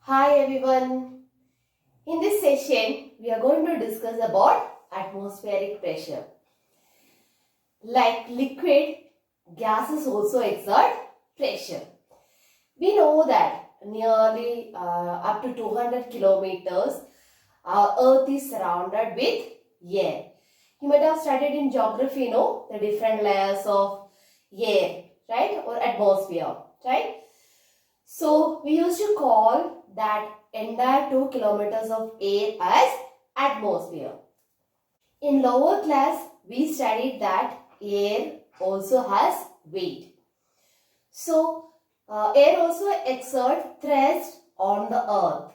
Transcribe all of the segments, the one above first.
Hi everyone. In this session, we are going to discuss about atmospheric pressure. Like liquid, gases also exert pressure. We know that nearly up to 200 kilometers, our Earth is surrounded with air. You might have studied in geography, the different layers of air, right? Or atmosphere, right? So, we used to call that entire 2 kilometers of air as atmosphere. In lower class, we studied that air also has weight. So, air also exerts thrust on the earth.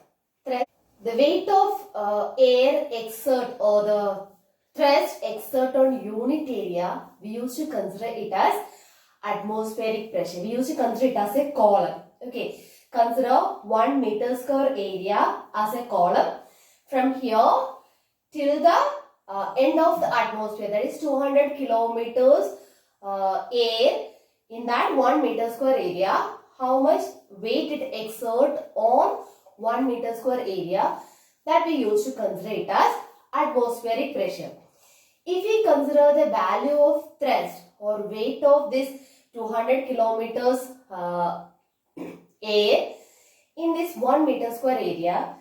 The weight of air exert or the thrust exert on unit area, we used to consider it as atmospheric pressure. We used to consider it as a column. Okay, consider 1 meter square area as a column from here till the end of the atmosphere, that is 200 kilometers air. In that 1 meter square area, how much weight it exert on 1 meter square area, that we used to consider it as atmospheric pressure. If we consider the value of thrust or weight of this 200 kilometers air in this 1 meter square area,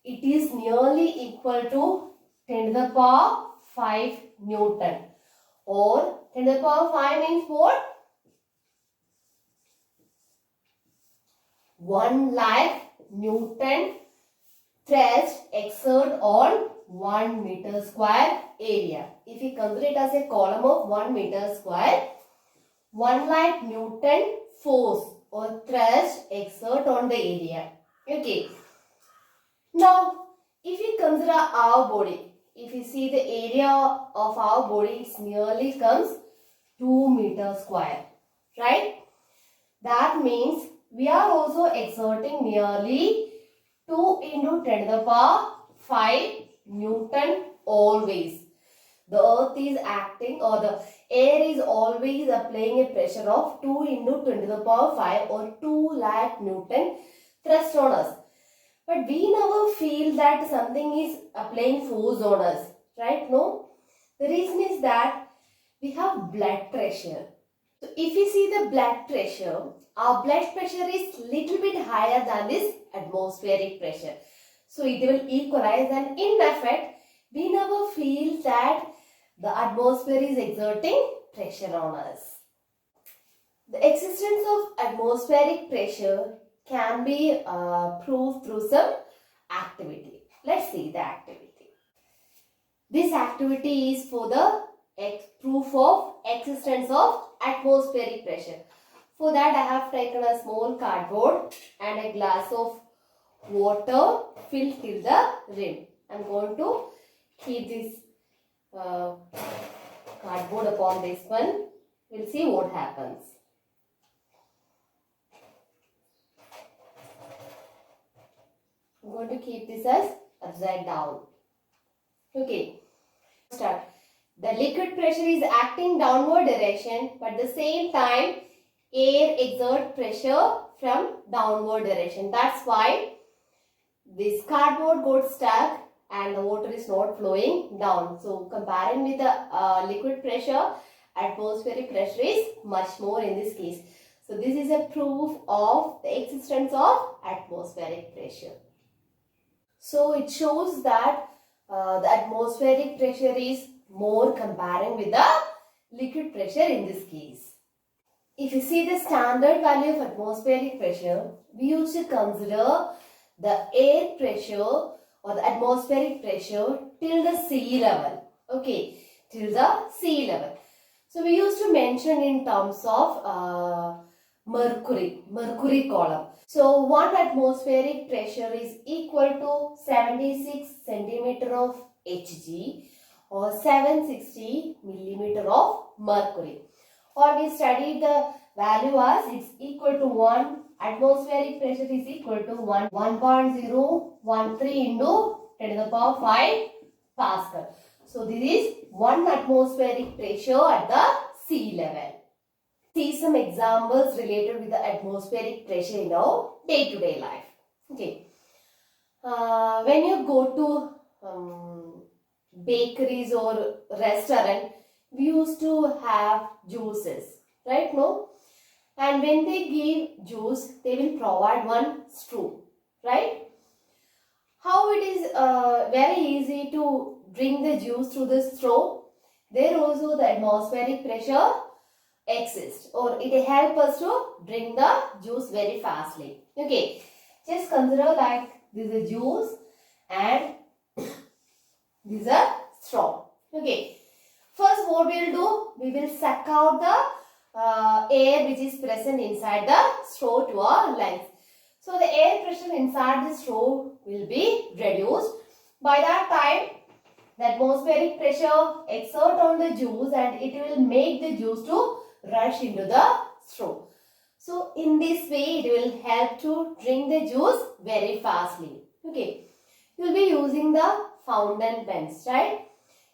it is nearly equal to 10 to the power 5 Newton, or 10 to the power 5 means what? 1 lakh Newton thrust exert on 1 meter square area. If we consider it as a column of 1 meter square, 1 lakh Newton force or thrust exert on the area. Okay. Now, if we consider our body, if you see the area of our body, it nearly comes 2 meter square, right? That means we are also exerting nearly 2 into 10 to the power 5 Newton always. The earth is acting, or the air is always applying a pressure of 2 into 10 to the power 5 or 2 lakh Newton thrust on us. But we never feel that something is applying force on us, right? No. The reason is that we have blood pressure. So if we see the blood pressure, our blood pressure is little bit higher than this atmospheric pressure. So it will equalize, and in effect, we never feel that the atmosphere is exerting pressure on us. The existence of atmospheric pressure can be proved through some activity. Let's see the activity. This activity is for the proof of existence of atmospheric pressure. For that, I have taken a small cardboard and a glass of water filled till the rim. I am going to keep this cardboard upon this one. We'll see what happens. I'm going to keep this as upside down. Okay. Start. The liquid pressure is acting downward direction, but at the same time air exert pressure from downward direction. That's why this cardboard got stuck and the water is not flowing down. So comparing with the liquid pressure, atmospheric pressure is much more in this case. So this is a proof of the existence of atmospheric pressure. So it shows that the atmospheric pressure is more comparing with the liquid pressure in this case. If you see the standard value of atmospheric pressure, we used to consider the air pressure or the atmospheric pressure till the sea level. Okay, till the sea level. So we used to mention in terms of mercury column. So 1 atmospheric pressure is equal to 76 centimeter of Hg or 760 millimeter of mercury. Or we studied the value as it's equal to 1 atmospheric pressure is equal to 1.013 into 10 to the power 5 Pascal. So this is 1 atmospheric pressure at the sea level. See some examples related with the atmospheric pressure in our day-to-day life. Okay. When you go to bakeries or restaurant, we used to have juices, right? No, and when they give juice, they will provide one straw, right? How it is very easy to drink the juice through the straw. There also the atmospheric pressure exists, or it help us to drink the juice very fastly. Okay, just consider like this is a juice and this is a straw. Okay, first what we will do, we will suck out the air which is present inside the straw to our lungs. So the air pressure inside the straw will be reduced. By that time, the atmospheric pressure exert on the juice and it will make the juice to rush into the straw. So in this way, it will help to drink the juice very fastly. Okay, you will be using the fountain pens, right?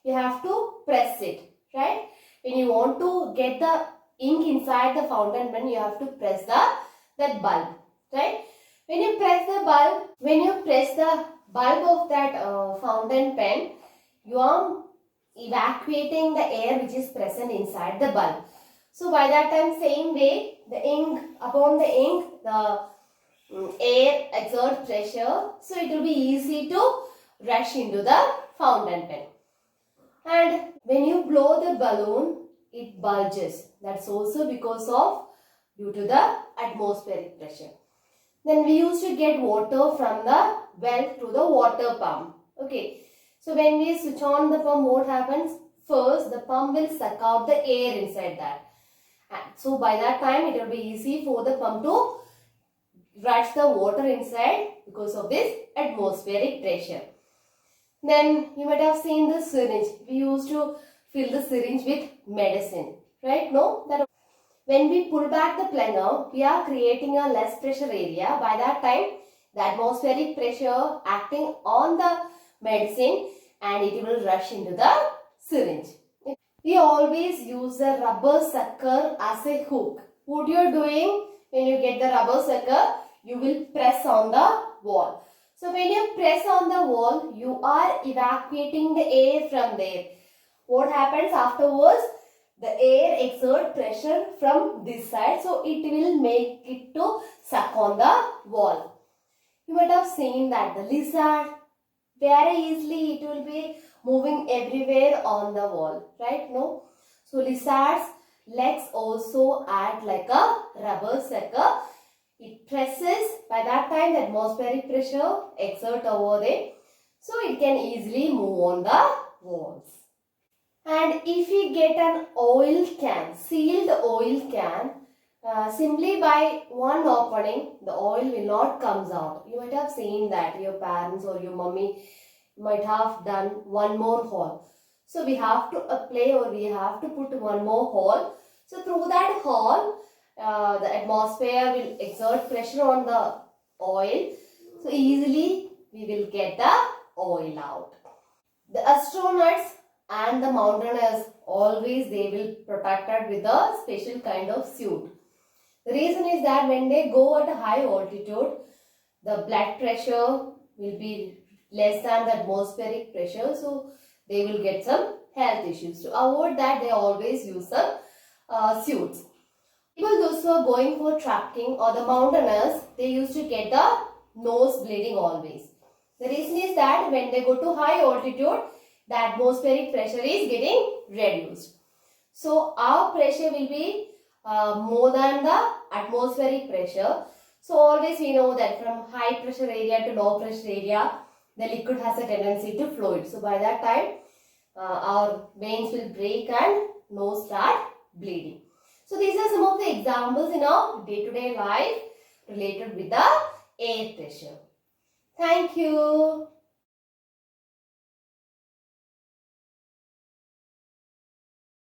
You have to press it, right? When you want to get the ink inside the fountain pen, you have to press that bulb, right? When you press the bulb of that fountain pen, you are evacuating the air which is present inside the bulb. So by that time, same way, the ink, the air exerts pressure, so it will be easy to rush into the fountain pen. And when you blow the balloon, it bulges. That's also because of due to the atmospheric pressure. Then we used to get water from the well through the water pump. Okay. So when we switch on the pump, what happens? First, the pump will suck out the air inside that. And so by that time, it will be easy for the pump to rush the water inside because of this atmospheric pressure. Then you might have seen the syringe. We used to fill the syringe with medicine, right? No, that when we pull back the plunger, we are creating a less pressure area. By that time, the atmospheric pressure acting on the medicine and it will rush into the syringe. We always use the rubber sucker as a hook. What you are doing when you get the rubber sucker, you will press on the wall. So when you press on the wall, you are evacuating the air from there. What happens afterwards? The air exerts pressure from this side, so it will make it to suck on the wall. You might have seen that the lizard, very easily it will be moving everywhere on the wall, right? No? So lizard's legs also act like a rubber sucker. It presses, by that time the atmospheric pressure exerts over there, so it can easily move on the walls. And if we get an oil can, sealed oil can, simply by one opening, the oil will not comes out. You might have seen that your parents or your mummy might have done one more hole. So we have to apply or we have to put one more hole. So through that hole, the atmosphere will exert pressure on the oil. So easily we will get the oil out. The astronauts and the mountaineers, always they will protected with a special kind of suit. The reason is that when they go at a high altitude, the blood pressure will be less than the atmospheric pressure, so they will get some health issues. To avoid that, they always use some suits. People those who are going for trekking or the mountaineers, they used to get the nose bleeding always. The reason is that when they go to high altitude, the atmospheric pressure is getting reduced. So our pressure will be more than the atmospheric pressure. So always we know that from high pressure area to low pressure area, the liquid has a tendency to fluid. So by that time, our veins will break and nose start bleeding. So these are some of the examples in our day-to-day life related with the air pressure. Thank you.